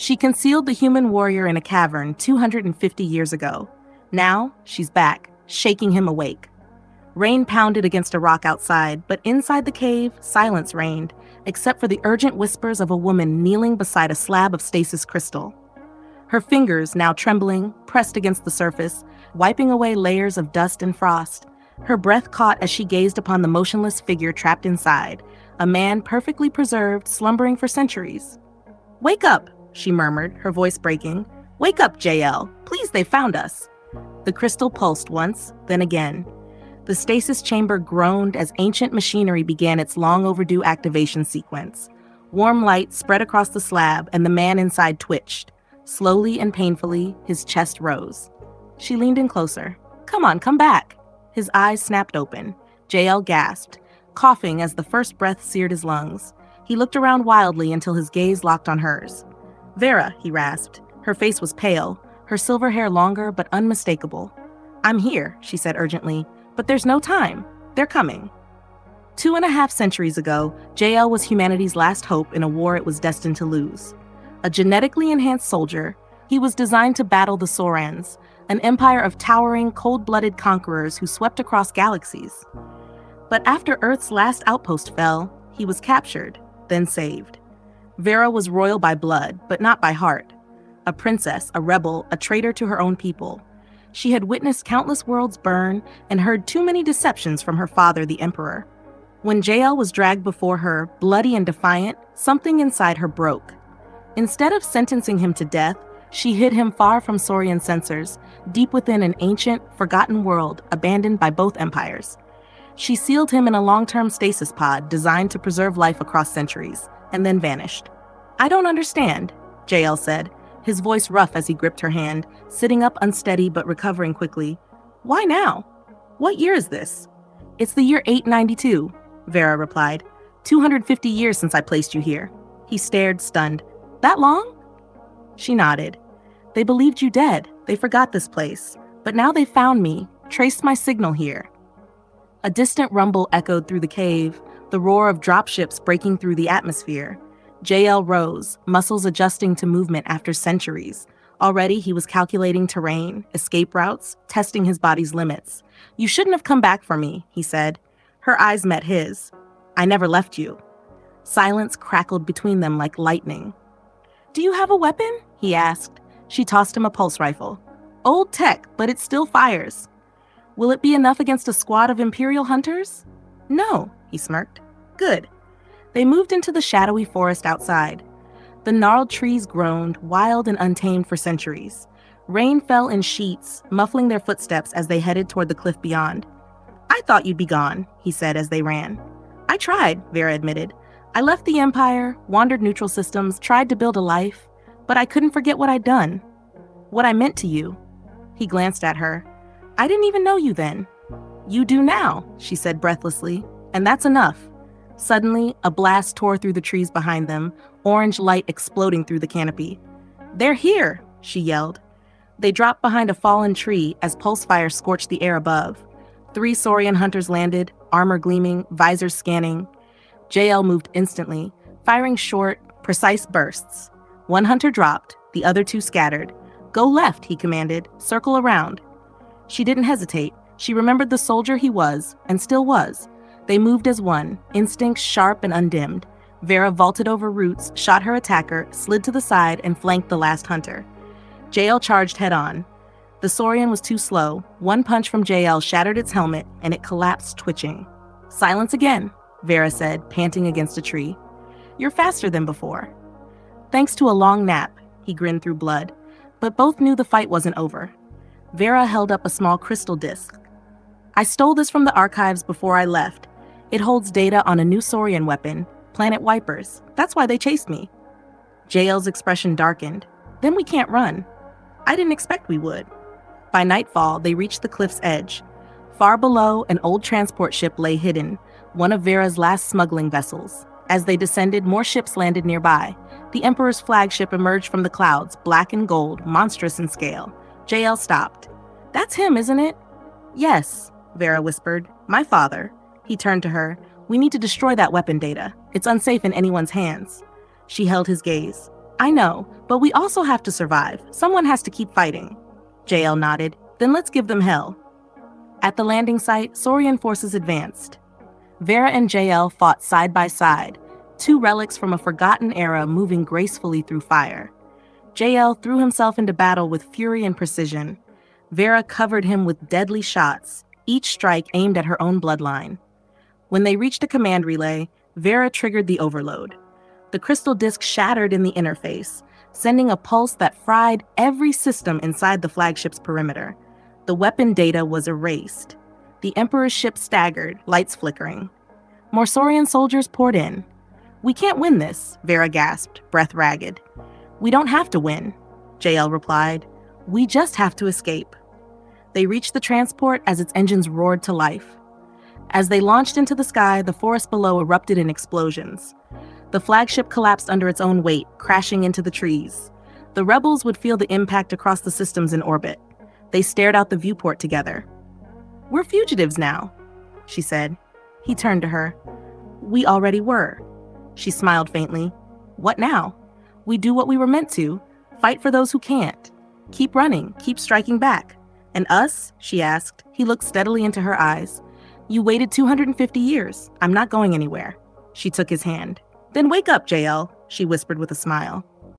She concealed the human warrior in a cavern 250 years ago. Now, she's back, shaking him awake. Rain pounded against a rock outside, but inside the cave, silence reigned, except for the urgent whispers of a woman kneeling beside a slab of stasis crystal. Her fingers, now trembling, pressed against the surface, wiping away layers of dust and frost. Her breath caught as she gazed upon the motionless figure trapped inside, a man perfectly preserved, slumbering for centuries. "Wake up," she murmured, her voice breaking. "Wake up, Jael. Please, they found us." The crystal pulsed once, then again. The stasis chamber groaned as ancient machinery began its long-overdue activation sequence. Warm light spread across the slab, and the man inside twitched. Slowly and painfully, his chest rose. She leaned in closer. "Come on, come back." His eyes snapped open. Jael gasped, coughing as the first breath seared his lungs. He looked around wildly until his gaze locked on hers. "Vira," he rasped. Her face was pale, her silver hair longer but unmistakable. "I'm here," she said urgently, "but there's no time. They're coming." 2.5 centuries ago, Jael was humanity's last hope in a war it was destined to lose. A genetically enhanced soldier, he was designed to battle the Saurans, an empire of towering, cold-blooded conquerors who swept across galaxies. But after Earth's last outpost fell, he was captured, then saved. Vira was royal by blood, but not by heart. A princess, a rebel, a traitor to her own people. She had witnessed countless worlds burn and heard too many deceptions from her father, the Emperor. When Jael was dragged before her, bloody and defiant, something inside her broke. Instead of sentencing him to death, she hid him far from Saurian censors, deep within an ancient, forgotten world abandoned by both empires. She sealed him in a long-term stasis pod designed to preserve life across centuries, and then vanished. "I don't understand," Jael said, his voice rough as he gripped her hand, sitting up unsteady but recovering quickly. "Why now? What year is this?" "It's the year 892, Vira replied. 250 years since I placed you here." He stared, stunned. "That long?" She nodded. "They believed you dead. They forgot this place. But now they found me, traced my signal here." A distant rumble echoed through the cave, the roar of dropships breaking through the atmosphere. Jael rose, muscles adjusting to movement after centuries. Already he was calculating terrain, escape routes, testing his body's limits. "You shouldn't have come back for me," he said. Her eyes met his. "I never left you." Silence crackled between them like lightning. "Do you have a weapon?" he asked. She tossed him a pulse rifle. "Old tech, but it still fires." "Will it be enough against a squad of Imperial hunters?" "No," he smirked. "Good." They moved into the shadowy forest outside. The gnarled trees groaned, wild and untamed for centuries. Rain fell in sheets, muffling their footsteps as they headed toward the cliff beyond. "I thought you'd be gone," he said as they ran. "I tried," Vira admitted. "I left the Empire, wandered neutral systems, tried to build a life, but I couldn't forget what I'd done. What I meant to you." He glanced at her. "I didn't even know you then." "You do now," she said breathlessly, "and that's enough." Suddenly, a blast tore through the trees behind them, orange light exploding through the canopy. "They're here," she yelled. They dropped behind a fallen tree as pulse fire scorched the air above. 3 Saurian hunters landed, armor gleaming, visors scanning. Jael moved instantly, firing short, precise bursts. 1 hunter dropped, the other 2 scattered. "Go left," he commanded. "Circle around." She didn't hesitate. She remembered the soldier he was, and still was. They moved as one, instincts sharp and undimmed. Vira vaulted over roots, shot her attacker, slid to the side, and flanked the last hunter. Jael charged head-on. The Saurian was too slow. 1 punch from Jael shattered its helmet, and it collapsed, twitching. "Silence again," Vira said, panting against a tree. "You're faster than before." Thanks to a long nap, he grinned through blood. But both knew the fight wasn't over. Vira held up a small crystal disc. "I stole this from the archives before I left. It holds data on a new Saurian weapon, Planet Wipers. That's why they chased me." Jael's expression darkened. "Then we can't run." "I didn't expect we would." By nightfall, they reached the cliff's edge. Far below, an old transport ship lay hidden, one of Vira's last smuggling vessels. As they descended, more ships landed nearby. The Emperor's flagship emerged from the clouds, black and gold, monstrous in scale. Jael stopped. "That's him, isn't it?" "Yes," Vira whispered. "My father." He turned to her. "We need to destroy that weapon data. It's unsafe in anyone's hands." She held his gaze. I know, but we also have to survive. Someone has to keep fighting. Jael nodded. Then let's give them hell. At the landing site, Saurian forces advanced. Vira and Jael fought side by side, two relics from a forgotten era moving gracefully through fire. Jael threw himself into battle with fury and precision. Vira covered him with deadly shots, each strike aimed at her own bloodline. When they reached a command relay, Vira triggered the overload. The crystal disk shattered in the interface, sending a pulse that fried every system inside the flagship's perimeter. The weapon data was erased. The Emperor's ship staggered, lights flickering. More Saurian soldiers poured in. "We can't win this," Vira gasped, breath ragged. "We don't have to win," Jael replied. "We just have to escape." They reached the transport as its engines roared to life. As they launched into the sky, the forest below erupted in explosions. The flagship collapsed under its own weight, crashing into the trees. The rebels would feel the impact across the systems in orbit. They stared out the viewport together. "We're fugitives now," she said. He turned to her. "We already were." She smiled faintly. "What now?" "We do what we were meant to. Fight for those who can't. Keep running, keep striking back." "And us?" she asked. He looked steadily into her eyes. "You waited 250 years. I'm not going anywhere." She took his hand. "Then wake up, Jael," she whispered with a smile.